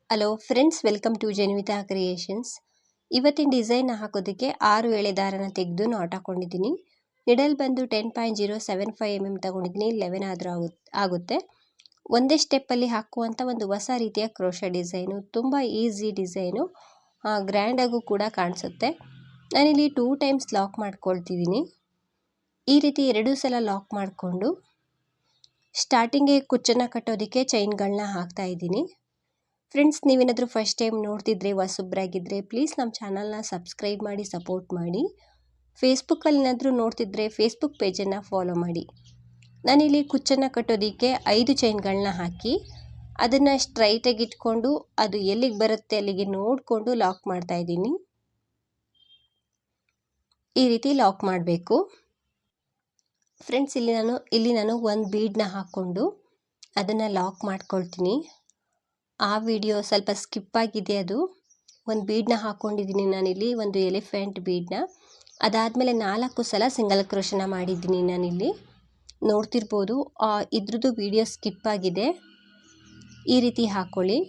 Hello friends, welcome to Jenvita creations. ಇವತ್ತಿನ design ಹಾಕೋದಕ್ಕೆ 6 ಎಳೆ ದಾರನ ತೆಗೆದು ನಾಟ್ ಹಾಕೊಂಡಿದ್ದೀನಿ. ನಿಡಲ್ ಬಂದು 10.075 mm ತಗೊಂಡಿದ್ದೀನಿ. 11 ಆದರೂ ಆಗುತ್ತೆ. ಒಂದೇ ಸ್ಟೆಪ್ಪಲ್ಲಿ ಹಾಕುವಂಥ ಒಂದು ಹೊಸ ರೀತಿಯ ಕ್ರೋಶಾ ಡಿಸೈನು. ತುಂಬ ಈಸಿ ಡಿಸೈನು, ಗ್ರ್ಯಾಂಡಾಗೂ ಕೂಡ ಕಾಣಿಸುತ್ತೆ. ನಾನಿಲ್ಲಿ 2 ಟೈಮ್ಸ್ ಲಾಕ್ ಮಾಡ್ಕೊಳ್ತಿದ್ದೀನಿ. ಈ ರೀತಿ 2 ಸಲ ಲಾಕ್ ಮಾಡಿಕೊಂಡು ಸ್ಟಾರ್ಟಿಂಗ್ಗೆ ಕುಚ್ಚನ್ನು ಕಟ್ಟೋದಕ್ಕೆ ಚೈನ್ಗಳನ್ನ ಹಾಕ್ತಾಯಿದ್ದೀನಿ. ಫ್ರೆಂಡ್ಸ್, ನೀವೇನಾದರೂ ಫಸ್ಟ್ ಟೈಮ್ ನೋಡ್ತಿದ್ರೆ ಹೊಸಬ್ರಾಗಿದ್ದರೆ ಪ್ಲೀಸ್ ನಮ್ಮ ಚಾನಲ್ನ ಸಬ್ಸ್ಕ್ರೈಬ್ ಮಾಡಿ ಸಪೋರ್ಟ್ ಮಾಡಿ. ಫೇಸ್ಬುಕ್ಕಲ್ಲಿ ಏನಾದರೂ ನೋಡ್ತಿದ್ರೆ ಫೇಸ್ಬುಕ್ ಪೇಜನ್ನು ಫಾಲೋ ಮಾಡಿ. ನಾನಿಲ್ಲಿ ಕುಚ್ಚನ್ನು ಕಟ್ಟೋದಕ್ಕೆ 5 ಚೈನ್ಗಳನ್ನ ಹಾಕಿ ಅದನ್ನು ಸ್ಟ್ರೈಟಾಗಿ ಇಟ್ಕೊಂಡು ಅದು ಎಲ್ಲಿಗೆ ಬರುತ್ತೆ ಅಲ್ಲಿಗೆ ನೋಡಿಕೊಂಡು ಲಾಕ್ ಮಾಡ್ತಾಯಿದ್ದೀನಿ. ಈ ರೀತಿ ಲಾಕ್ ಮಾಡಬೇಕು. ಫ್ರೆಂಡ್ಸ್, ಇಲ್ಲಿ ನಾನು ಒಂದು ಬೀಡನ್ನ ಹಾಕ್ಕೊಂಡು ಅದನ್ನು ಲಾಕ್ ಮಾಡ್ಕೊಳ್ತೀನಿ. ಆ ವಿಡಿಯೋ ಸ್ವಲ್ಪ ಸ್ಕಿಪ್ ಆಗಿದೆ. ಅದು ಒಂದು ಬೀಡನ್ನ ಹಾಕ್ಕೊಂಡಿದ್ದೀನಿ ನಾನಿಲ್ಲಿ, ಒಂದು ಎಲಿಫೆಂಟ್ ಬೀಡನ್ನ. ಅದಾದಮೇಲೆ 4 ಸಲ ಸಿಂಗಲ್ ಕ್ರೋಶನ ಮಾಡಿದ್ದೀನಿ ನಾನಿಲ್ಲಿ, ನೋಡ್ತಿರ್ಬೋದು. ಇದ್ರದ್ದು ವಿಡಿಯೋ ಸ್ಕಿಪ್ ಆಗಿದೆ. ಈ ರೀತಿ ಹಾಕ್ಕೊಳ್ಳಿ.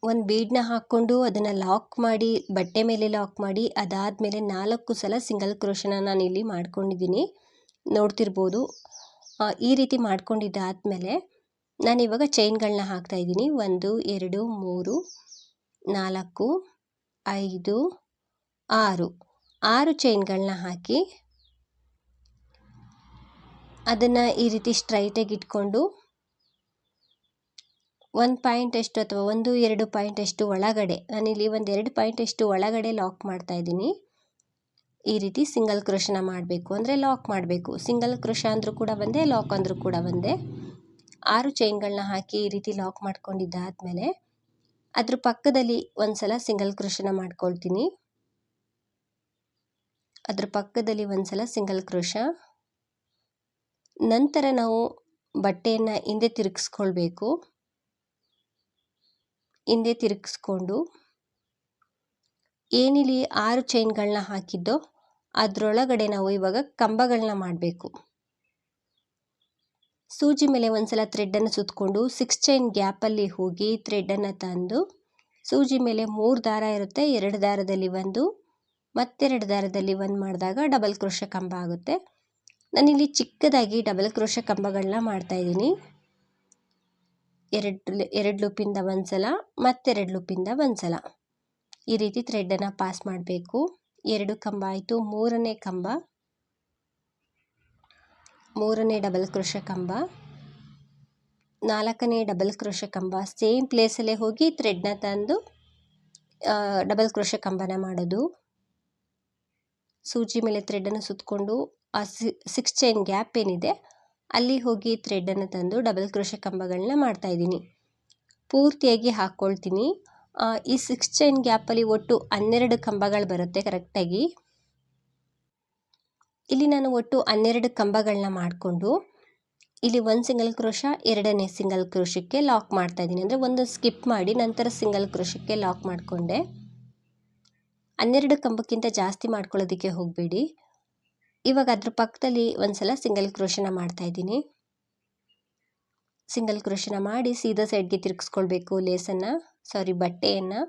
ಒಂದು ಬೀಡನ್ನ ಹಾಕ್ಕೊಂಡು ಅದನ್ನು ಲಾಕ್ ಮಾಡಿ, ಬಟ್ಟೆ ಮೇಲೆ ಲಾಕ್ ಮಾಡಿ, ಅದಾದಮೇಲೆ 4 ಸಲ ಸಿಂಗಲ್ ಕ್ರೋಶನ ನಾನಿಲ್ಲಿ ಮಾಡ್ಕೊಂಡಿದ್ದೀನಿ, ನೋಡ್ತಿರ್ಬೋದು. ಈ ರೀತಿ ಮಾಡ್ಕೊಂಡಿದ್ದಾದಮೇಲೆ ನಾನಿವಾಗ ಚೈನ್ಗಳನ್ನ ಹಾಕ್ತಾಯಿದ್ದೀನಿ. 1 2 3 4 5 6 ಚೈನ್ಗಳನ್ನ ಹಾಕಿ ಅದನ್ನು ಈ ರೀತಿ ಸ್ಟ್ರೈಟಾಗಿ ಇಟ್ಕೊಂಡು 1 ಪಾಯಿಂಟ್ ಅಷ್ಟು ಅಥವಾ 1-2 ಪಾಯಿಂಟ್ ಅಷ್ಟು ಒಳಗಡೆ, ನಾನಿಲ್ಲಿ 1-2 ಪಾಯಿಂಟ್ ಅಷ್ಟು ಒಳಗಡೆ ಲಾಕ್ ಮಾಡ್ತಾಯಿದ್ದೀನಿ. ಈ ರೀತಿ ಸಿಂಗಲ್ ಕ್ರೋಶನ ಮಾಡಬೇಕು, ಅಂದರೆ ಲಾಕ್ ಮಾಡಬೇಕು. ಸಿಂಗಲ್ ಕ್ರೋಶ ಅಂದರೂ ಕೂಡ ಒಂದೇ, ಲಾಕ್ ಅಂದರೂ ಕೂಡ ಒಂದೇ. 6 ಚೈನ್ಗಳನ್ನ ಹಾಕಿ ಈ ರೀತಿ ಲಾಕ್ ಮಾಡ್ಕೊಂಡಿದ್ದಾದಮೇಲೆ ಅದ್ರ ಪಕ್ಕದಲ್ಲಿ ಒಂದು ಸಲ ಸಿಂಗಲ್ ಕ್ರೋಶನ ಮಾಡ್ಕೊಳ್ತೀನಿ. ಅದ್ರ ಪಕ್ಕದಲ್ಲಿ ಒಂದು ಸಲ ಸಿಂಗಲ್ ಕ್ರೋಶ. ನಂತರ ನಾವು ಬಟ್ಟೆಯನ್ನು ಹಿಂದೆ ತಿರುಗಿಸ್ಕೊಳ್ಬೇಕು. ಹಿಂದೆ ತಿರುಗಿಸ್ಕೊಂಡು ಏನಿಲ್ಲಿ 6 ಚೈನ್ಗಳನ್ನ ಹಾಕಿದ್ದೋ ಅದರೊಳಗಡೆ ನಾವು ಇವಾಗ ಕಂಬಗಳನ್ನ ಮಾಡಬೇಕು. ಸೂಜಿ ಮೇಲೆ ಒಂದು ಸಲ ಥ್ರೆಡ್ಡನ್ನು ಸುತ್ತಕೊಂಡು 6 ಚೈನ್ ಗ್ಯಾಪಲ್ಲಿ ಹೋಗಿ ಥ್ರೆಡ್ಡನ್ನು ತಂದು ಸೂಜಿ ಮೇಲೆ 3 ದಾರ ಇರುತ್ತೆ, 2 ದಾರದಲ್ಲಿ 1 ಮತ್ತೆರಡು ದಾರದಲ್ಲಿ 1 ಮಾಡಿದಾಗ ಡಬಲ್ ಕ್ರೋಶ ಕಂಬ ಆಗುತ್ತೆ. ನಾನಿಲ್ಲಿ ಚಿಕ್ಕದಾಗಿ ಡಬಲ್ ಕ್ರೋಶ ಕಂಬಗಳನ್ನ ಮಾಡ್ತಾಯಿದ್ದೀನಿ. 2 ಲೂಪಿಂದ 1 ಸಲ ಮತ್ತೆರಡು ಲೂಪಿಂದ 1 ಸಲ ಈ ರೀತಿ ಥ್ರೆಡ್ಡನ್ನು ಪಾಸ್ ಮಾಡಬೇಕು. 2 ಕಂಬ ಆಯಿತು. 3ನೇ ಕಂಬ, 3ನೇ ಡಬಲ್ ಕ್ರೋಶ ಕಂಬ, 4ನೇ ಡಬಲ್ ಕ್ರೋಶ ಕಂಬ. ಸೇಮ್ ಪ್ಲೇಸಲ್ಲೇ ಹೋಗಿ ಥ್ರೆಡ್ನ ತಂದು ಡಬಲ್ ಕ್ರೋಶ ಕಂಬನ ಮಾಡೋದು. ಸೂಜಿ ಮೇಲೆ ಥ್ರೆಡ್ಡನ್ನು ಸುತ್ತಕೊಂಡು ಆ 6 ಚೈನ್ ಗ್ಯಾಪ್ ಏನಿದೆ ಅಲ್ಲಿ ಹೋಗಿ ಥ್ರೆಡ್ಡನ್ನು ತಂದು ಡಬಲ್ ಕ್ರೋಶ ಕಂಬಗಳನ್ನ ಮಾಡ್ತಾಯಿದ್ದೀನಿ. ಪೂರ್ತಿಯಾಗಿ ಹಾಕ್ಕೊಳ್ತೀನಿ. ಈ 6 ಚೈನ್ ಗ್ಯಾಪಲ್ಲಿ ಒಟ್ಟು 12 ಕಂಬಗಳು ಬರುತ್ತೆ ಕರೆಕ್ಟಾಗಿ. ಇಲ್ಲಿ ನಾನು ಒಟ್ಟು 12 ಕಂಬಗಳನ್ನ ಮಾಡಿಕೊಂಡು ಇಲ್ಲಿ 1 ಸಿಂಗಲ್ ಕ್ರೋಶ, 2ನೇ ಸಿಂಗಲ್ ಕ್ರೋಶಕ್ಕೆ ಲಾಕ್ ಮಾಡ್ತಾಯಿದ್ದೀನಿ. ಅಂದರೆ ಒಂದು ಸ್ಕಿಪ್ ಮಾಡಿ ನಂತರ ಸಿಂಗಲ್ ಕ್ರೋಶಕ್ಕೆ ಲಾಕ್ ಮಾಡಿಕೊಂಡೆ. 12 ಕಂಬಕ್ಕಿಂತ ಜಾಸ್ತಿ ಮಾಡ್ಕೊಳ್ಳೋದಕ್ಕೆ ಹೋಗಬೇಡಿ. ಇವಾಗ ಅದ್ರ ಪಕ್ಕದಲ್ಲಿ ಒಂದು ಸಲ ಸಿಂಗಲ್ ಕ್ರೋಶನ ಮಾಡ್ತಾಯಿದ್ದೀನಿ. ಸಿಂಗಲ್ ಕ್ರೋಶನ ಮಾಡಿ ಸೀದಾ ಸೈಡ್ಗೆ ತಿರುಗಿಸ್ಕೊಳ್ಬೇಕು ಬಟ್ಟೆಯನ್ನು.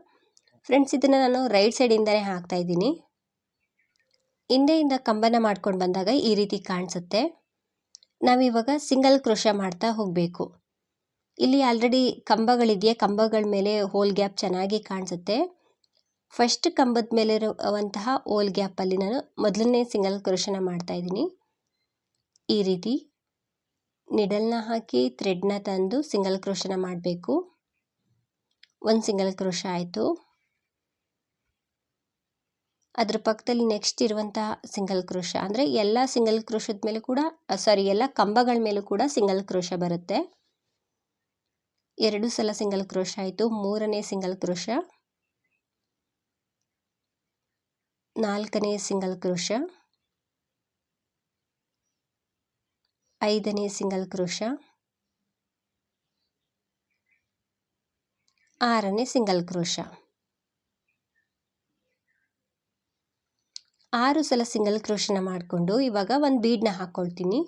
ಫ್ರೆಂಡ್ಸ್, ಇದನ್ನು ನಾನು ರೈಟ್ ಸೈಡಿಂದನೇ ಹಾಕ್ತಾಯಿದ್ದೀನಿ. ಹಿಂದೆಯಿಂದ ಕಂಬನ ಮಾಡ್ಕೊಂಡು ಬಂದಾಗ ಈ ರೀತಿ ಕಾಣಿಸುತ್ತೆ. ನಾವಿವಾಗ ಸಿಂಗಲ್ ಕ್ರೋಶ ಮಾಡ್ತಾ ಹೋಗಬೇಕು. ಇಲ್ಲಿ ಆಲ್ರೆಡಿ ಕಂಬಗಳಿದೆಯಾ, ಕಂಬಗಳ ಮೇಲೆ ಹೋಲ್ ಗ್ಯಾಪ್ ಚೆನ್ನಾಗಿ ಕಾಣಿಸುತ್ತೆ. ಫಸ್ಟ್ ಕಂಬದ ಮೇಲೆ ಇರುವಂತಹ ಹೋಲ್ ಗ್ಯಾಪಲ್ಲಿ ನಾನು ಮೊದಲನೇ ಸಿಂಗಲ್ ಕ್ರೋಶನ ಮಾಡ್ತಾಯಿದ್ದೀನಿ. ಈ ರೀತಿ ನಿಡಲ್ನ ಹಾಕಿ ಥ್ರೆಡ್ನ ತಂದು ಸಿಂಗಲ್ ಕ್ರೋಶನ ಮಾಡಬೇಕು. 1 ಸಿಂಗಲ್ ಕ್ರೋಶ ಆಯಿತು. ಅದ್ರ ಪಕ್ಕದಲ್ಲಿ ನೆಕ್ಸ್ಟ್ ಇರುವಂತಹ ಸಿಂಗಲ್ ಕ್ರೋಶ, ಅಂದರೆ ಎಲ್ಲ ಸಿಂಗಲ್ ಕ್ರೋಶದ ಮೇಲೆ ಕೂಡ ಎಲ್ಲ ಕಂಬಗಳ ಮೇಲೂ ಕೂಡ ಸಿಂಗಲ್ ಕ್ರೋಶ ಬರುತ್ತೆ. 2 ಸಲ ಸಿಂಗಲ್ ಕ್ರೋಶ ಆಯಿತು. 3ನೇ ಸಿಂಗಲ್ ಕ್ರೋಶ, 4ನೇ ಸಿಂಗಲ್ ಕ್ರೋಶ, 5ನೇ ಸಿಂಗಲ್ ಕ್ರೋಶ, 6ನೇ ಸಿಂಗಲ್ ಕ್ರೋಶ. 6 ಸಲ ಸಿಂಗಲ್ ಕ್ರೋಶನ ಮಾಡಿಕೊಂಡು ಇವಾಗ ಒಂದು ಬೀಡನ್ನ ಹಾಕ್ಕೊಳ್ತೀನಿ.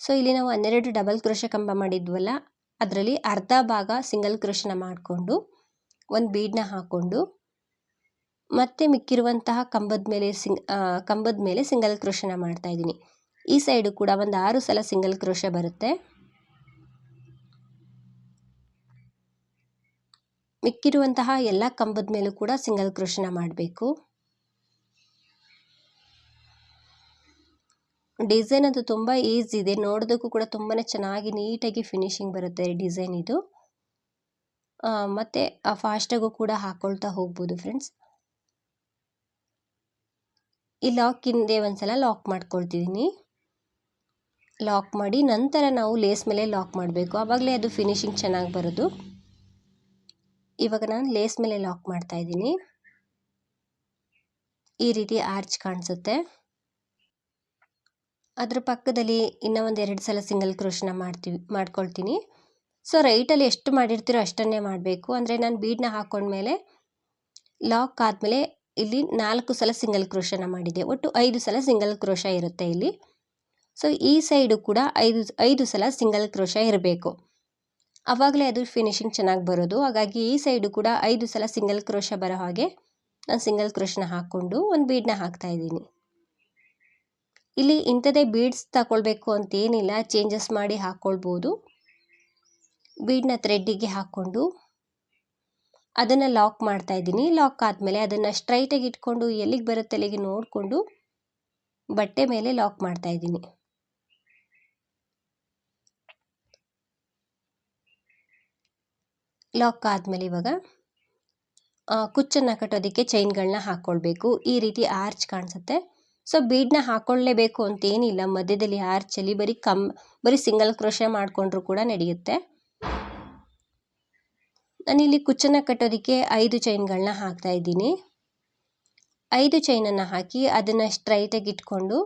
ಸೊ ಇಲ್ಲಿ ನಾವು 12 ಡಬಲ್ ಕ್ರೋಶ ಕಂಬ ಮಾಡಿದ್ವಲ್ಲ, ಅದರಲ್ಲಿ ಅರ್ಧ ಭಾಗ ಸಿಂಗಲ್ ಕ್ರೋಶನ ಮಾಡಿಕೊಂಡು ಒಂದು ಬೀಡನ್ನ ಹಾಕ್ಕೊಂಡು ಮತ್ತೆ ಮಿಕ್ಕಿರುವಂತಹ ಕಂಬದ ಮೇಲೆ ಸಿಂಗಲ್ ಕ್ರೋಶನ ಮಾಡ್ತಾ ಇದ್ದೀನಿ. ಈ ಸೈಡು ಕೂಡ ಒಂದು 6 ಸಲ ಸಿಂಗಲ್ ಕ್ರೋಶ ಬರುತ್ತೆ. ಮಿಕ್ಕಿರುವಂತಹ ಎಲ್ಲ ಕಂಬದ ಮೇಲೂ ಕೂಡ ಸಿಂಗಲ್ ಕ್ರೋಶನ ಮಾಡಬೇಕು. ಡಿಸೈನ್ ಅದು ತುಂಬ ಈಸಿ ಇದೆ, ನೋಡೋದಕ್ಕೂ ಕೂಡ ತುಂಬಾ ಚೆನ್ನಾಗಿ ನೀಟಾಗಿ ಫಿನಿಶಿಂಗ್ ಬರುತ್ತೆ ಡಿಸೈನ್ ಇದು. ಮತ್ತು ಫಾಸ್ಟಾಗೂ ಕೂಡ ಹಾಕ್ಕೊಳ್ತಾ ಹೋಗ್ಬೋದು ಫ್ರೆಂಡ್ಸ್. ಈ ಲಾಕ್ ಹಿಂದೆ ಒಂದ್ಸಲ ಲಾಕ್ ಮಾಡ್ಕೊಳ್ತಿದ್ದೀನಿ. ಲಾಕ್ ಮಾಡಿ ನಂತರ ನಾವು ಲೇಸ್ ಮೇಲೆ ಲಾಕ್ ಮಾಡಬೇಕು, ಆವಾಗಲೇ ಅದು ಫಿನಿಶಿಂಗ್ ಚೆನ್ನಾಗಿ ಬರೋದು. ಇವಾಗ ನಾನು ಲೇಸ್ ಮೇಲೆ ಲಾಕ್ ಮಾಡ್ತಾ ಇದ್ದೀನಿ. ಈ ರೀತಿ ಆರ್ಚ್ ಕಾಣಿಸುತ್ತೆ. ಅದ್ರ ಪಕ್ಕದಲ್ಲಿ ಇನ್ನೂ ಒಂದು 2 ಸಲ ಸಿಂಗಲ್ ಕ್ರೋಶನ ಮಾಡ್ಕೊಳ್ತೀನಿ. ಸೊ ರೈಟಲ್ಲಿ ಎಷ್ಟು ಮಾಡಿರ್ತೀರೋ ಅಷ್ಟನ್ನೇ ಮಾಡಬೇಕು. ಅಂದರೆ ನಾನು ಬೀಡನ್ನ ಹಾಕ್ಕೊಂಡ್ಮೇಲೆ ಲಾಕ್ ಆದಮೇಲೆ ಇಲ್ಲಿ 4 ಸಲ ಸಿಂಗಲ್ ಕ್ರೋಶನ ಮಾಡಿದೆ. ಒಟ್ಟು 5 ಸಲ ಸಿಂಗಲ್ ಕ್ರೋಶ ಇರುತ್ತೆ ಇಲ್ಲಿ. ಸೊ ಈ ಸೈಡು ಕೂಡ 5 ಸಲ ಸಿಂಗಲ್ ಕ್ರೋಶ ಇರಬೇಕು, ಆವಾಗಲೇ ಅದು ಫಿನಿಶಿಂಗ್ ಚೆನ್ನಾಗಿ ಬರೋದು. ಹಾಗಾಗಿ ಈ ಸೈಡು ಕೂಡ 5 ಸಲ ಸಿಂಗಲ್ ಕ್ರೋಶ ಬರೋ ಹಾಗೆ ನಾನು ಸಿಂಗಲ್ ಕ್ರೋಶನ ಹಾಕ್ಕೊಂಡು ಒಂದು ಬೀಡನ್ನ ಹಾಕ್ತಾ ಇದ್ದೀನಿ. ಇಲ್ಲಿ ಇಂಥದೇ ಬೀಡ್ಸ್ ತಗೊಳ್ಬೇಕು ಅಂತೇನಿಲ್ಲ, ಚೇಂಜಸ್ ಮಾಡಿ ಹಾಕ್ಕೊಳ್ಬೋದು. ಬೀಡನ್ನ ಥ್ರೆಡ್ಡಿಗೆ ಹಾಕ್ಕೊಂಡು ಅದನ್ನು ಲಾಕ್ ಮಾಡ್ತಾ ಇದ್ದೀನಿ. ಲಾಕ್ ಆದಮೇಲೆ ಅದನ್ನು ಸ್ಟ್ರೈಟಾಗಿ ಇಟ್ಕೊಂಡು ಎಲ್ಲಿಗೆ ಬರುತ್ತೆ ಅಲ್ಲಿಗೆ ನೋಡಿಕೊಂಡು ಬಟ್ಟೆ ಮೇಲೆ ಲಾಕ್ ಮಾಡ್ತಾ ಇದ್ದೀನಿ. ಲಾಕ್ ಆದಮೇಲೆ ಇವಾಗ ಕುಚ್ಚನ್ನು ಕಟ್ಟೋದಕ್ಕೆ ಚೈನ್ಗಳನ್ನ ಹಾಕ್ಕೊಳ್ಬೇಕು. ಈ ರೀತಿ ಆರ್ಚ್ ಕಾಣಿಸುತ್ತೆ. ಸೊ ಬೀಡನ್ನ ಹಾಕ್ಕೊಳ್ಳೇಬೇಕು ಅಂತೇನಿಲ್ಲ, ಮಧ್ಯದಲ್ಲಿ ಆರ್ಚಲ್ಲಿ ಬರೀ ಸಿಂಗಲ್ ಕ್ರೋಶ ಮಾಡಿಕೊಂಡ್ರೂ ಕೂಡ ನಡೆಯುತ್ತೆ. ನಾನಿಲ್ಲಿ ಕುಚ್ಚನ್ನು ಕಟ್ಟೋದಕ್ಕೆ 5 ಚೈನ್ಗಳನ್ನ ಹಾಕ್ತಾ ಇದ್ದೀನಿ. 5 ಚೈನನ್ನು ಹಾಕಿ ಅದನ್ನು ಸ್ಟ್ರೈಟಾಗಿ ಇಟ್ಕೊಂಡು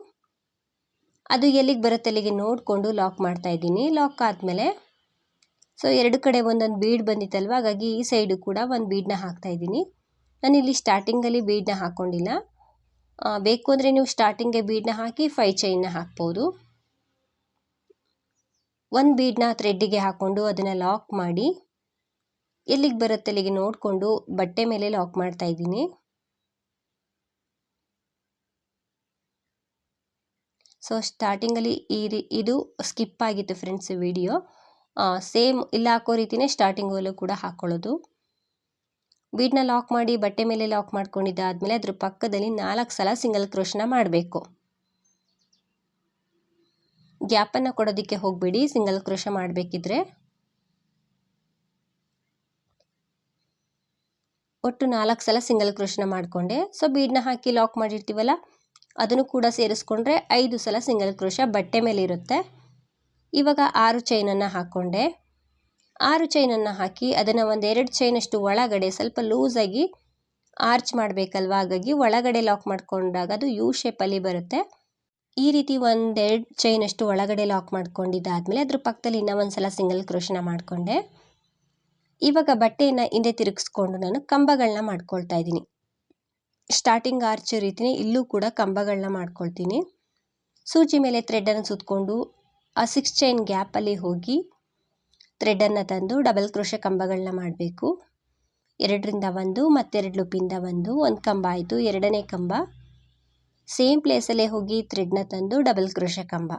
ಅದು ಎಲ್ಲಿಗೆ ಬರುತ್ತೆ ಅಲ್ಲಿಗೆ ನೋಡಿಕೊಂಡು ಲಾಕ್ ಮಾಡ್ತಾ ಇದ್ದೀನಿ. ಲಾಕ್ ಆದಮೇಲೆ ಸೊ 2 ಕಡೆ ಒಂದೊಂದು ಬೀಡ್ ಬಂದಿತ್ತಲ್ವ, ಹಾಗಾಗಿ ಈ ಸೈಡು ಕೂಡ ಒಂದು ಬೀಡನ್ನ ಹಾಕ್ತಾ ಇದ್ದೀನಿ. ನಾನಿಲ್ಲಿ ಸ್ಟಾರ್ಟಿಂಗಲ್ಲಿ ಬೀಡನ್ನ ಹಾಕ್ಕೊಂಡಿಲ್ಲ, ಬೇಕು ಅಂದರೆ ನೀವು ಸ್ಟಾರ್ಟಿಂಗ್ಗೆ ಬೀಡನ್ನ ಹಾಕಿ 5 ಚೈನ್ನ ಹಾಕ್ಬೋದು. ಒಂದು ಬೀಡನ್ನ ಥ್ರೆಡ್ಡಿಗೆ ಹಾಕ್ಕೊಂಡು ಅದನ್ನು ಲಾಕ್ ಮಾಡಿ ಎಲ್ಲಿಗೆ ಬರುತ್ತೆ ಅಲ್ಲಿಗೆ ನೋಡಿಕೊಂಡು ಬಟ್ಟೆ ಮೇಲೆ ಲಾಕ್ ಮಾಡ್ತಾ ಇದ್ದೀನಿ. ಸೊ ಸ್ಟಾರ್ಟಿಂಗಲ್ಲಿ ಇದು ಸ್ಕಿಪ್ ಆಗಿತ್ತು ಫ್ರೆಂಡ್ಸ್ ವಿಡಿಯೋ. ಸೇಮ್ ಇಲ್ಲಿ ಹಾಕೋ ರೀತಿಯೇ ಸ್ಟಾರ್ಟಿಂಗಲ್ಲೂ ಕೂಡ ಹಾಕ್ಕೊಳ್ಳೋದು. ಬೀಡನ್ನ ಲಾಕ್ ಮಾಡಿ ಬಟ್ಟೆ ಮೇಲೆ ಲಾಕ್ ಮಾಡ್ಕೊಂಡಿದ್ದಾದಮೇಲೆ ಅದ್ರ ಪಕ್ಕದಲ್ಲಿ 4 ಸಲ ಸಿಂಗಲ್ ಕ್ರೋಶನ ಮಾಡಬೇಕು. ಗ್ಯಾಪನ್ನು ಕೊಡೋದಕ್ಕೆ ಹೋಗಬೇಡಿ ಸಿಂಗಲ್ ಕ್ರೋಶ ಮಾಡಬೇಕಿದ್ರೆ. ಒಟ್ಟು 4 ಸಲ ಸಿಂಗಲ್ ಕ್ರೋಶನ ಮಾಡಿಕೊಂಡೆ. ಸೊ ಬೀಡನ್ನ ಹಾಕಿ ಲಾಕ್ ಮಾಡಿರ್ತೀವಲ್ಲ ಅದನ್ನು ಕೂಡ ಸೇರಿಸ್ಕೊಂಡ್ರೆ 5 ಸಲ ಸಿಂಗಲ್ ಕ್ರೋಶ ಬಟ್ಟೆ ಮೇಲೆ ಇರುತ್ತೆ. ಇವಾಗ 6 ಚೈನನ್ನು ಹಾಕ್ಕೊಂಡೆ. 6 ಚೈನನ್ನು ಹಾಕಿ ಅದನ್ನು ಒಂದು 2 ಚೈನಷ್ಟು ಒಳಗಡೆ ಸ್ವಲ್ಪ ಲೂಸಾಗಿ ಆರ್ಚ್ ಮಾಡಬೇಕಲ್ವ, ಹಾಗಾಗಿ ಒಳಗಡೆ ಲಾಕ್ ಮಾಡ್ಕೊಂಡಾಗ ಅದು ಯು ಶೇಪಲ್ಲಿ ಬರುತ್ತೆ. ಈ ರೀತಿ 1-2 ಚೈನಷ್ಟು ಒಳಗಡೆ ಲಾಕ್ ಮಾಡ್ಕೊಂಡಿದ್ದಾದಮೇಲೆ ಅದ್ರ ಪಕ್ಕದಲ್ಲಿ ಇನ್ನೂ ಒಂದು ಸಲ ಸಿಂಗಲ್ ಕ್ರೋಶನ ಮಾಡಿಕೊಂಡೆ. ಇವಾಗ ಬಟ್ಟೆಯನ್ನು ಹಿಂದೆ ತಿರುಗಿಸ್ಕೊಂಡು ನಾನು ಕಂಬಗಳನ್ನ ಮಾಡ್ಕೊಳ್ತಾ ಇದ್ದೀನಿ. ಸ್ಟಾರ್ಟಿಂಗ್ ಆರ್ಚ್ ರೀತಿಯೇ ಇಲ್ಲೂ ಕೂಡ ಕಂಬಗಳನ್ನ ಮಾಡ್ಕೊಳ್ತೀನಿ. ಸೂಜಿ ಮೇಲೆ ಥ್ರೆಡನ್ನು ಸುತ್ತಕೊಂಡು ಆ 6 ಚೈನ್ ಗ್ಯಾಪಲ್ಲಿ ಹೋಗಿ ಥ್ರೆಡನ್ನು ತಂದು ಡಬಲ್ ಕ್ರೋಶ ಕಂಬಗಳನ್ನ ಮಾಡಬೇಕು. 2ರಿಂದ 1 ಮತ್ತು 2 ಲೂಪಿಂದ 1 ಕಂಬ ಆಯಿತು. 2ನೇ ಕಂಬ ಸೇಮ್ ಪ್ಲೇಸಲ್ಲೇ ಹೋಗಿ ಥ್ರೆಡ್ನ ತಂದು ಡಬಲ್ ಕ್ರೋಶ ಕಂಬ.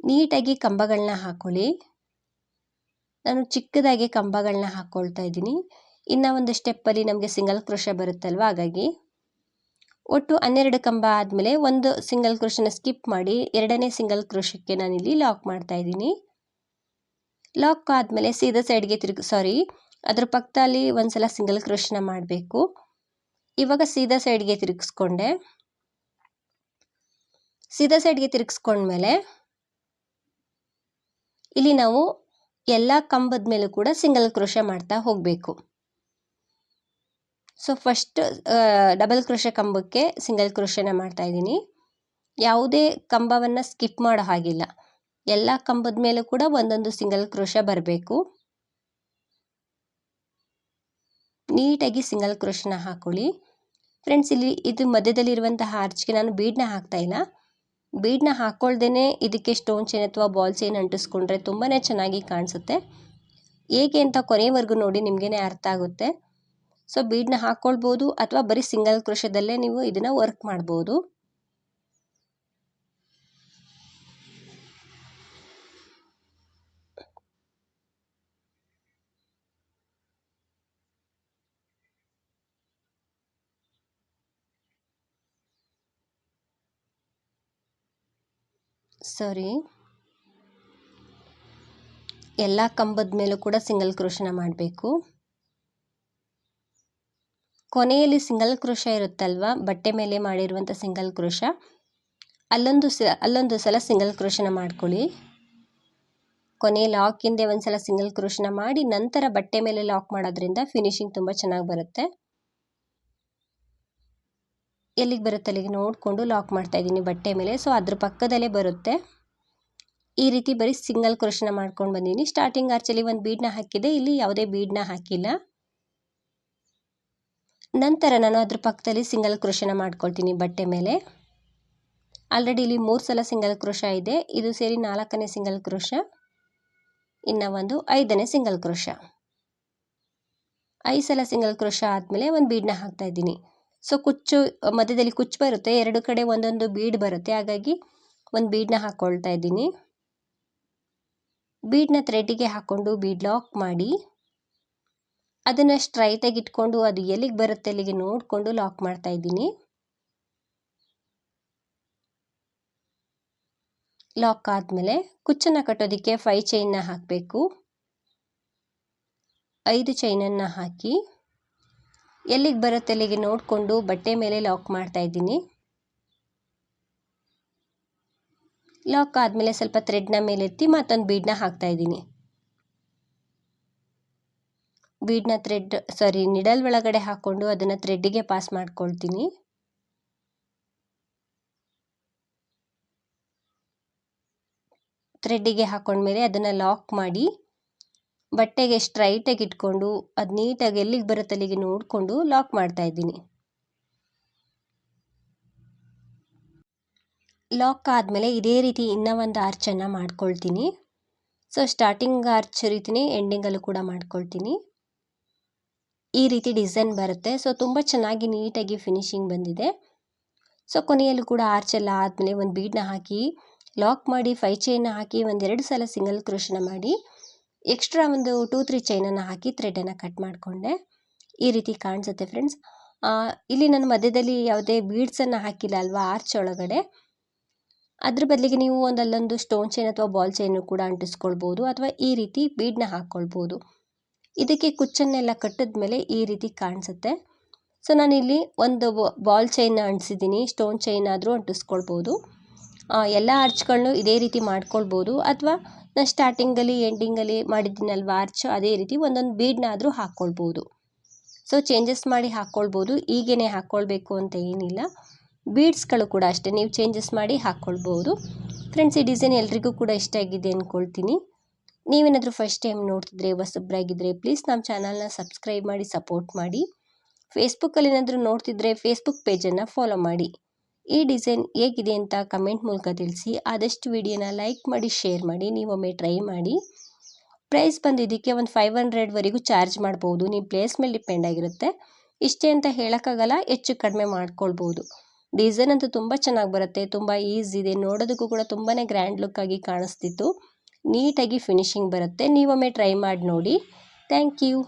ನೀಟಾಗಿ ಕಂಬಗಳನ್ನ ಹಾಕ್ಕೊಳ್ಳಿ. ನಾನು ಚಿಕ್ಕದಾಗಿ ಕಂಬಗಳನ್ನ ಹಾಕ್ಕೊಳ್ತಾ ಇದ್ದೀನಿ. ಇನ್ನು ಒಂದು ಸ್ಟೆಪ್ಪಲ್ಲಿ ನಮಗೆ ಸಿಂಗಲ್ ಕ್ರೋಶ ಬರುತ್ತಲ್ವ, ಹಾಗಾಗಿ ಒಟ್ಟು 12 ಕಂಬ ಆದಮೇಲೆ ಒಂದು ಸಿಂಗಲ್ ಕ್ರೋಶನ ಸ್ಕಿಪ್ ಮಾಡಿ 2ನೇ ಸಿಂಗಲ್ ಕ್ರೋಶಕ್ಕೆ ನಾನಿಲ್ಲಿ ಲಾಕ್ ಮಾಡ್ತಾ ಇದ್ದೀನಿ. ಲಾಕ್ ಆದಮೇಲೆ ಸೀದಾ ಸೈಡ್ಗೆ ಅದ್ರ ಪಕ್ಕದಲ್ಲಿ ಒಂದು ಸಲ ಸಿಂಗಲ್ ಕ್ರೋಶನ ಮಾಡಬೇಕು. ಇವಾಗ ಸೀದಾ ಸೈಡ್ಗೆ ತಿರುಗಿಸ್ಕೊಂಡೆ. ಸೀದಾ ಸೈಡ್ಗೆ ತಿರುಗಿಸ್ಕೊಂಡ್ಮೇಲೆ ಇಲ್ಲಿ ನಾವು ಎಲ್ಲ ಕಂಬದ ಮೇಲೂ ಕೂಡ ಸಿಂಗಲ್ ಕ್ರೋಶ ಮಾಡ್ತಾ ಹೋಗಬೇಕು. ಸೊ ಫಸ್ಟ್ ಡಬಲ್ ಕ್ರೋಶ ಕಂಬಕ್ಕೆ ಸಿಂಗಲ್ ಕ್ರೋಶನ ಮಾಡ್ತಾ ಇದ್ದೀನಿ. ಯಾವುದೇ ಕಂಬವನ್ನು ಸ್ಕಿಪ್ ಮಾಡೋ ಹಾಗಿಲ್ಲ, ಎಲ್ಲ ಕಂಬದ ಮೇಲೂ ಕೂಡ ಒಂದೊಂದು ಸಿಂಗಲ್ ಕ್ರೋಶ ಬರಬೇಕು. ನೀಟಾಗಿ ಸಿಂಗಲ್ ಕ್ರೋಶನ ಹಾಕೊಳ್ಳಿ ಫ್ರೆಂಡ್ಸ್. ಇಲ್ಲಿ ಇದು ಮಧ್ಯದಲ್ಲಿರುವಂತಹ ಆರ್ಚ್ಗೆ ನಾನು ಬೀಡನ್ನ ಹಾಕ್ತಾ ಇಲ್ಲ, ಬೀಡನ್ನ ಹಾಕ್ಕೊಳ್ದೇ ಇದಕ್ಕೆ ಸ್ಟೋನ್ ಚೈನ್ ಅಥವಾ ಬಾಲ್ ಚೈನ್ ಅಂಟಿಸ್ಕೊಂಡ್ರೆ ತುಂಬಾ ಚೆನ್ನಾಗಿ ಕಾಣಿಸುತ್ತೆ. ಹೇಗೆ ಅಂತ ಕೊನೆಯವರೆಗೂ ನೋಡಿ, ನಿಮಗೇ ಅರ್ಥ ಆಗುತ್ತೆ. ಸೊ ಬೀಡನ್ನ ಹಾಕ್ಕೊಳ್ಬೋದು ಅಥವಾ ಬರೀ ಸಿಂಗಲ್ ಕ್ರೋಶದಲ್ಲೇ ನೀವು ಇದನ್ನು ವರ್ಕ್ ಮಾಡ್ಬೋದು. ಸಾರಿ, ಎಲ್ಲ ಕಂಬದ ಮೇಲೂ ಕೂಡ ಸಿಂಗಲ್ ಕ್ರೋಶನ ಮಾಡಬೇಕು. ಕೊನೆಯಲ್ಲಿ ಸಿಂಗಲ್ ಕ್ರೋಶ ಇರುತ್ತಲ್ವ, ಬಟ್ಟೆ ಮೇಲೆ ಮಾಡಿರುವಂಥ ಸಿಂಗಲ್ ಕ್ರೋಶ, ಅಲ್ಲೊಂದು ಸಲ ಸಿಂಗಲ್ ಕ್ರೋಶನ ಮಾಡ್ಕೊಳ್ಳಿ. ಕೊನೆ ಲಾಕ್ ಹಿಂದೆ ಒಂದು ಸಲ ಸಿಂಗಲ್ ಕ್ರೋಶನ ಮಾಡಿ ನಂತರ ಬಟ್ಟೆ ಮೇಲೆ ಲಾಕ್ ಮಾಡೋದ್ರಿಂದ ಫಿನಿಶಿಂಗ್ ತುಂಬ ಚೆನ್ನಾಗಿ ಬರುತ್ತೆ. ಎಲ್ಲಿಗೆ ಬರುತ್ತೆ ಅಲ್ಲಿಗೆ ನೋಡಿಕೊಂಡು ಲಾಕ್ ಮಾಡ್ತಾ ಇದ್ದೀನಿ ಬಟ್ಟೆ ಮೇಲೆ. ಸೊ ಅದ್ರ ಪಕ್ಕದಲ್ಲೇ ಬರುತ್ತೆ. ಈ ರೀತಿ ಬರೀ ಸಿಂಗಲ್ ಕ್ರೋಶನ ಮಾಡ್ಕೊಂಡು ಬಂದಿದ್ದೀನಿ. ಸ್ಟಾರ್ಟಿಂಗ್ ಆರ್ಚಲ್ಲಿ ಒಂದು ಬೀಡನ್ನ ಹಾಕಿದೆ, ಇಲ್ಲಿ ಯಾವುದೇ ಬೀಡನ್ನ ಹಾಕಿಲ್ಲ. ನಂತರ ನಾನು ಅದ್ರ ಪಕ್ಕದಲ್ಲಿ ಸಿಂಗಲ್ ಕ್ರೋಶನ ಮಾಡ್ಕೊಳ್ತೀನಿ ಬಟ್ಟೆ ಮೇಲೆ. ಆಲ್ರೆಡಿ ಇಲ್ಲಿ 3 ಸಲ ಸಿಂಗಲ್ ಕ್ರೋಶ ಇದೆ, ಇದು ಸೇರಿ 4ನೇ ಸಿಂಗಲ್ ಕ್ರೋಶ, ಇನ್ನು ಒಂದು 5ನೇ ಸಿಂಗಲ್ ಕ್ರೋಶ. 5 ಸಲ ಸಿಂಗಲ್ ಕ್ರೋಶ ಆದಮೇಲೆ ಒಂದು ಬೀಡನ್ನ ಹಾಕ್ತಾ ಇದ್ದೀನಿ. ಸೊ ಮಧ್ಯದಲ್ಲಿ ಕುಚ್ಚು ಬರುತ್ತೆ, 2 ಕಡೆ ಒಂದೊಂದು ಬೀಡ್ ಬರುತ್ತೆ, ಹಾಗಾಗಿ ಒಂದು ಬೀಡನ್ನ ಹಾಕ್ಕೊಳ್ತಾ ಇದ್ದೀನಿ. ಬೀಡನ್ನ ಥ್ರೆಡ್ಡಿಗೆ ಹಾಕ್ಕೊಂಡು ಬೀಡ್ ಲಾಕ್ ಮಾಡಿ ಅದನ್ನು ಸ್ಟ್ರೈಟಾಗಿ ಇಟ್ಕೊಂಡು ಅದು ಎಲ್ಲಿಗೆ ಬರುತ್ತೆ ಅಲ್ಲಿಗೆ ನೋಡಿಕೊಂಡು ಲಾಕ್ ಮಾಡ್ತಾ ಇದ್ದೀನಿ. ಲಾಕ್ ಆದಮೇಲೆ ಕುಚ್ಚನ್ನು ಕಟ್ಟೋದಕ್ಕೆ 5 ಚೈನ್ನ ಹಾಕಬೇಕು. 5 ಚೈನನ್ನು ಹಾಕಿ ಎಲ್ಲಿಗೆ ಬರುತ್ತೆ ಅಲ್ಲಿಗೆ ನೋಡಿಕೊಂಡು ಬಟ್ಟೆ ಮೇಲೆ ಲಾಕ್ ಮಾಡ್ತಾ ಇದ್ದೀನಿ. ಲಾಕ್ ಆದಮೇಲೆ ಸ್ವಲ್ಪ ಥ್ರೆಡ್ನ ಮೇಲೆತ್ತಿ ಮತ್ತೊಂದು ಬೀಡನ್ನ ಹಾಕ್ತಾ ಇದ್ದೀನಿ. ಬೀಡನ್ನ ನಿಡಲ್ ಒಳಗಡೆ ಹಾಕ್ಕೊಂಡು ಅದನ್ನು ಥ್ರೆಡ್ಡಿಗೆ ಪಾಸ್ ಮಾಡ್ಕೊಳ್ತೀನಿ. ಥ್ರೆಡ್ಡಿಗೆ ಹಾಕೊಂಡ್ಮೇಲೆ ಅದನ್ನು ಲಾಕ್ ಮಾಡಿ ಬಟ್ಟೆಗೆ ಸ್ಟ್ರೈಟಾಗಿ ಇಟ್ಕೊಂಡು ಅದು ನೀಟಾಗಿ ಎಲ್ಲಿಗೆ ಬರುತ್ತೆ ಅಲ್ಲಿಗೆ ನೋಡಿಕೊಂಡು ಲಾಕ್ ಮಾಡ್ತಾ ಇದ್ದೀನಿ. ಲಾಕ್ ಆದಮೇಲೆ ಇದೇ ರೀತಿ ಇನ್ನೂ ಒಂದು ಆರ್ಚನ್ನು ಮಾಡ್ಕೊಳ್ತೀನಿ. ಸೊ ಸ್ಟಾರ್ಟಿಂಗ್ ಆರ್ಚ್ ರೀತಿನೇ ಎಂಡಿಂಗಲ್ಲೂ ಕೂಡ ಮಾಡ್ಕೊಳ್ತೀನಿ. ಈ ರೀತಿ ಡಿಸೈನ್ ಬರುತ್ತೆ. ಸೊ ತುಂಬ ಚೆನ್ನಾಗಿ ನೀಟಾಗಿ ಫಿನಿಶಿಂಗ್ ಬಂದಿದೆ. ಸೊ ಕೊನೆಯಲ್ಲೂ ಕೂಡ ಆರ್ಚೆಲ್ಲ ಆದಮೇಲೆ ಒಂದು ಬೀಡನ್ನ ಹಾಕಿ ಲಾಕ್ ಮಾಡಿ 5 ಚೈನ್ನ ಹಾಕಿ 1-2 ಸಲ ಸಿಂಗಲ್ ಕ್ರೋಶನ ಮಾಡಿ ಎಕ್ಸ್ಟ್ರಾ ಒಂದು 2-3 ಚೈನನ್ನು ಹಾಕಿ ಥ್ರೆಡನ್ನು ಕಟ್ ಮಾಡಿಕೊಂಡೆ. ಈ ರೀತಿ ಕಾಣಿಸುತ್ತೆ ಫ್ರೆಂಡ್ಸ್. ಇಲ್ಲಿ ನಾನು ಮಧ್ಯದಲ್ಲಿ ಯಾವುದೇ ಬೀಡ್ಸನ್ನು ಹಾಕಿಲ್ಲ ಅಲ್ವಾ ಆರ್ಚ್ ಒಳಗಡೆ, ಅದ್ರ ಬದಲಿಗೆ ನೀವು ಅಲ್ಲೊಂದು ಸ್ಟೋನ್ ಚೈನ್ ಅಥವಾ ಬಾಲ್ ಚೈನು ಕೂಡ ಅಂಟಿಸ್ಕೊಳ್ಬೋದು ಅಥವಾ ಈ ರೀತಿ ಬೀಡನ್ನ ಹಾಕ್ಕೊಳ್ಬೋದು. ಇದಕ್ಕೆ ಕುಚ್ಚನ್ನೆಲ್ಲ ಕಟ್ಟಿದ್ಮೇಲೆ ಈ ರೀತಿ ಕಾಣಿಸುತ್ತೆ. ಸೊ ನಾನಿಲ್ಲಿ ಒಂದು ಬಾಲ್ ಚೈನ್ನ ಅಂಟಿಸಿದ್ದೀನಿ, ಸ್ಟೋನ್ ಚೈನ್ ಆದರೂ ಅಂಟಿಸ್ಕೊಳ್ಬೋದು. ಎಲ್ಲ ಆರ್ಚ್ಗಳನ್ನು ಇದೇ ರೀತಿ ಮಾಡ್ಕೊಳ್ಬೋದು ಅಥವಾ ನಾನು ಸ್ಟಾರ್ಟಿಂಗಲ್ಲಿ ಎಂಡಿಂಗಲ್ಲಿ ಮಾಡಿದ್ದೀನಲ್ವ ಆರ್ಚ್, ಅದೇ ರೀತಿ ಒಂದೊಂದು ಬೀಡನ್ನಾದರೂ ಹಾಕ್ಕೊಳ್ಬೋದು. ಸೊ ಚೇಂಜಸ್ ಮಾಡಿ ಹಾಕ್ಕೊಳ್ಬೋದು, ಹೀಗೇ ಹಾಕ್ಕೊಳ್ಬೇಕು ಅಂತ ಏನಿಲ್ಲ. ಬೀಡ್ಸ್ಗಳು ಕೂಡ ಅಷ್ಟೇ ನೀವು ಚೇಂಜಸ್ ಮಾಡಿ ಹಾಕ್ಕೊಳ್ಬೋದು. ಫ್ರೆಂಡ್ಸ್, ಈ ಡಿಸೈನ್ ಎಲ್ರಿಗೂ ಕೂಡ ಇಷ್ಟ ಆಗಿದೆ ಅಂದ್ಕೊಳ್ತೀನಿ. ನೀವೇನಾದರೂ ಫಸ್ಟ್ ಟೈಮ್ ನೋಡ್ತಿದ್ರೆ ಹೊಸಬ್ರಾಗಿದ್ದರೆ ಪ್ಲೀಸ್ ನಮ್ಮ ಚಾನಲ್ನ ಸಬ್ಸ್ಕ್ರೈಬ್ ಮಾಡಿ ಸಪೋರ್ಟ್ ಮಾಡಿ. ಫೇಸ್ಬುಕ್ಕಲ್ಲಿ ಏನಾದರೂ ನೋಡ್ತಿದ್ರೆ ಫೇಸ್ಬುಕ್ ಪೇಜನ್ನು ಫಾಲೋ ಮಾಡಿ. ಈ ಡಿಸೈನ್ ಹೇಗಿದೆ ಅಂತ ಕಮೆಂಟ್ ಮೂಲಕ ತಿಳಿಸಿ. ಆದಷ್ಟು ವಿಡಿಯೋನ ಲೈಕ್ ಮಾಡಿ, ಶೇರ್ ಮಾಡಿ, ನೀವೊಮ್ಮೆ ಟ್ರೈ ಮಾಡಿ. ಪ್ರೈಸ್ ಬಂದು ಇದಕ್ಕೆ ಒಂದು 500ವರೆಗೂ ಚಾರ್ಜ್ ಮಾಡ್ಬೋದು, ನಿಮ್ಮ ಪ್ಲೇಸ್ ಮೇಲೆ ಡಿಪೆಂಡ್ ಆಗಿರುತ್ತೆ. ಇಷ್ಟೇ ಅಂತ ಹೇಳೋಕ್ಕಾಗಲ್ಲ, ಹೆಚ್ಚು ಕಡಿಮೆ ಮಾಡ್ಕೊಳ್ಬೋದು. ಡಿಸೈನ್ ಅಂತೂ ತುಂಬ ಚೆನ್ನಾಗಿ ಬರುತ್ತೆ, ತುಂಬ ಈಸಿ ಇದೆ, ನೋಡೋದಕ್ಕೂ ಕೂಡ ತುಂಬಾ ಗ್ರ್ಯಾಂಡ್ ಲುಕ್ ಆಗಿ ಕಾಣಿಸ್ತಿತ್ತು. ನೀಟಾಗಿ ಫಿನಿಶಿಂಗ್ ಬರುತ್ತೆ. ನೀವೊಮ್ಮೆ ಟ್ರೈ ಮಾಡಿ ನೋಡಿ. Thank you.